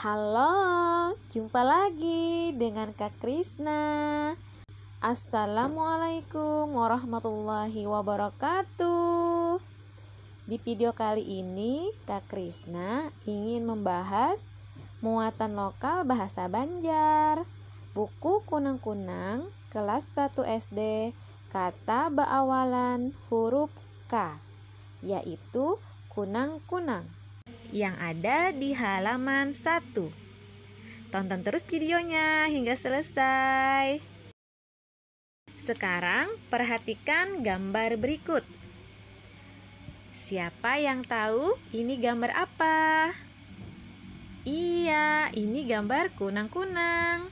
Halo, jumpa lagi dengan Kak Krisna. Assalamualaikum warahmatullahi wabarakatuh. Di video kali ini, Kak Krisna ingin membahas muatan lokal bahasa Banjar, buku Kunang-Kunang kelas 1 SD, kata baawalan huruf K, yaitu kunang-kunang, yang ada di halaman 1. Tonton terus videonya hingga selesai. Sekarang perhatikan gambar berikut. Siapa yang tahu ini gambar apa? Iya, ini gambar kunang-kunang,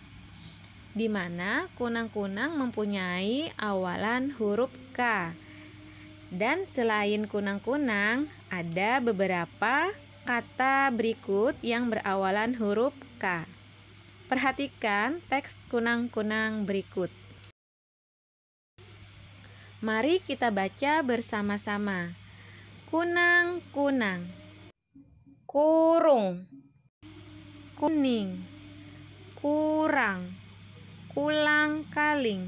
di mana kunang-kunang mempunyai awalan huruf K. Dan selain kunang-kunang, ada beberapa kata berikut yang berawalan huruf K. Perhatikan teks kunang-kunang berikut. Mari kita baca bersama-sama. Kunang-kunang, kurung, kuning, kurang, kulang-kaling.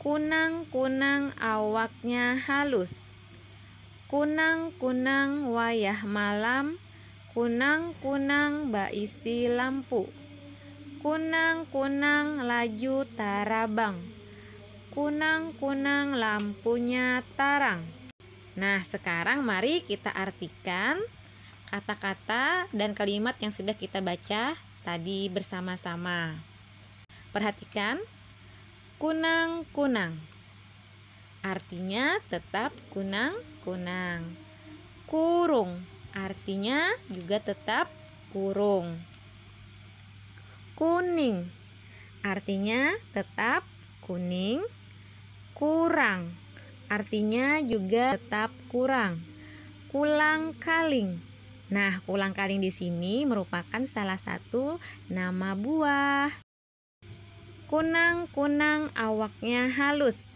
Kunang-kunang awaknya halus. Kunang-kunang wayah malam, kunang-kunang baisi lampu. Kunang-kunang laju tarabang, kunang-kunang lampunya tarang. Nah, sekarang mari kita artikan kata-kata dan kalimat yang sudah kita baca tadi bersama-sama. Perhatikan, kunang-kunang artinya tetap kunang-kunang. Kurung artinya juga tetap kurung. Kuning artinya tetap kuning. Kurang artinya juga tetap kurang. Kulang-kaling. Nah, kulang-kaling di sini merupakan salah satu nama buah. Kunang-kunang awaknya halus.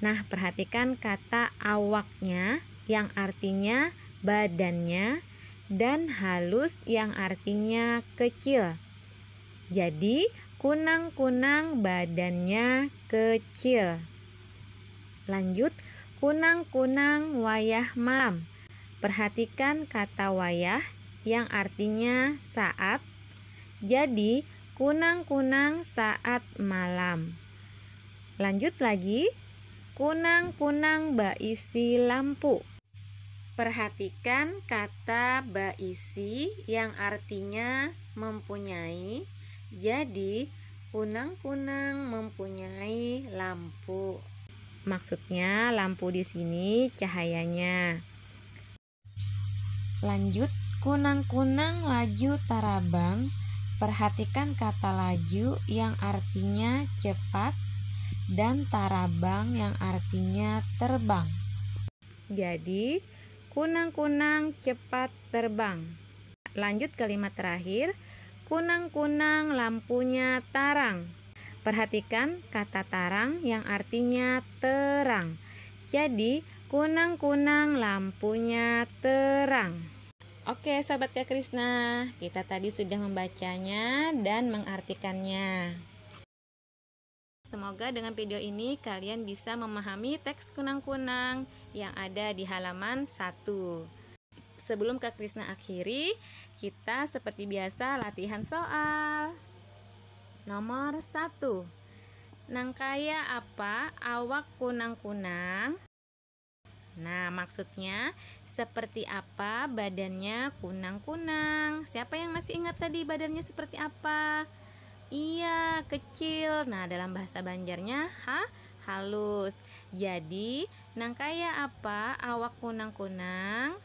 Nah, perhatikan kata awaknya yang artinya badannya dan halus yang artinya kecil. Jadi, kunang-kunang badannya kecil. Lanjut, kunang-kunang wayah malam. Perhatikan kata wayah yang artinya saat. Jadi, kunang-kunang saat malam. Lanjut lagi, kunang-kunang baisi lampu. Perhatikan kata baisi yang artinya mempunyai. Jadi, kunang-kunang mempunyai lampu. Maksudnya lampu di sini cahayanya. Lanjut, kunang-kunang laju tarabang. Perhatikan kata laju yang artinya cepat dan tarabang yang artinya terbang. Jadi, kunang-kunang cepat terbang. Lanjut kalimat terakhir, kunang-kunang lampunya tarang. Perhatikan kata tarang yang artinya terang. Jadi, kunang-kunang lampunya terang. Oke, sahabat Kak Krisna, kita tadi sudah membacanya dan mengartikannya. Semoga dengan video ini kalian bisa memahami teks kunang-kunang yang ada di halaman 1. Sebelum Kak Krisna akhiri, kita seperti biasa latihan soal. Nomor 1. Nangkaya apa awak kunang-kunang? Nah, maksudnya seperti apa badannya kunang-kunang? Siapa yang masih ingat tadi badannya seperti apa? Iya, kecil. Nah, dalam bahasa Banjarnya halus. Jadi, nangkaya apa awak kunang-kunang?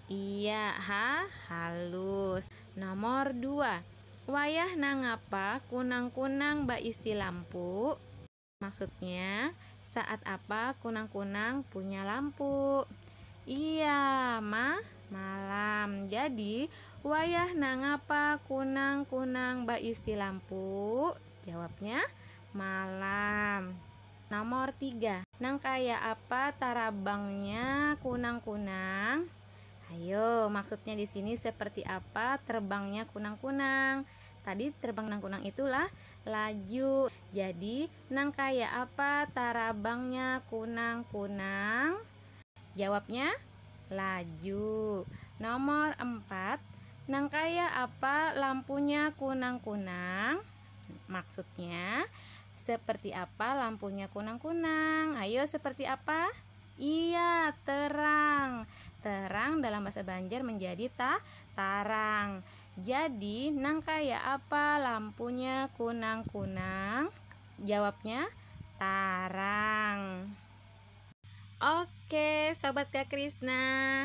Iya, halus. Nomor 2. Wayah nangapa kunang-kunang baisi lampu? Maksudnya, saat apa kunang-kunang punya lampu? Iya, malam. Jadi, wayah nangapa kunang-kunang baisi lampu? Jawabnya malam. Nomor 3. Nangkaya apa tarabangnya kunang-kunang? Ayo, maksudnya di sini seperti apa terbangnya kunang-kunang? Tadi terbang kunang-kunang itulah laju. Jadi, nang kayak apa tarabangnya kunang-kunang? Jawabnya laju. Nomor 4, nang kayak apa lampunya kunang-kunang? Maksudnya seperti apa lampunya kunang-kunang? Ayo, seperti apa? Iya, terang. Terang dalam bahasa Banjar menjadi tarang. Jadi, nang kayak apa lampunya kunang-kunang? Jawabnya tarang. Oke, sobat Kak Krisna.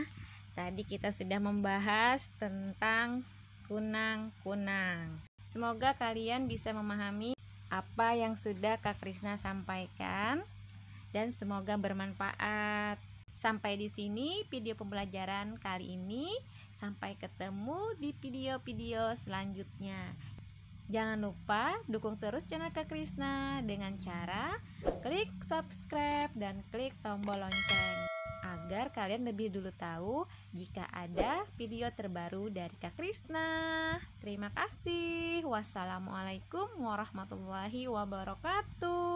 Tadi kita sudah membahas tentang kunang-kunang. Semoga kalian bisa memahami apa yang sudah Kak Krisna sampaikan dan semoga bermanfaat. Sampai di sini video pembelajaran kali ini. Sampai ketemu di video-video selanjutnya. Jangan lupa dukung terus channel Kak Krisna dengan cara klik subscribe dan klik tombol lonceng agar kalian lebih dulu tahu jika ada video terbaru dari Kak Krisna. Terima kasih. Wassalamualaikum warahmatullahi wabarakatuh.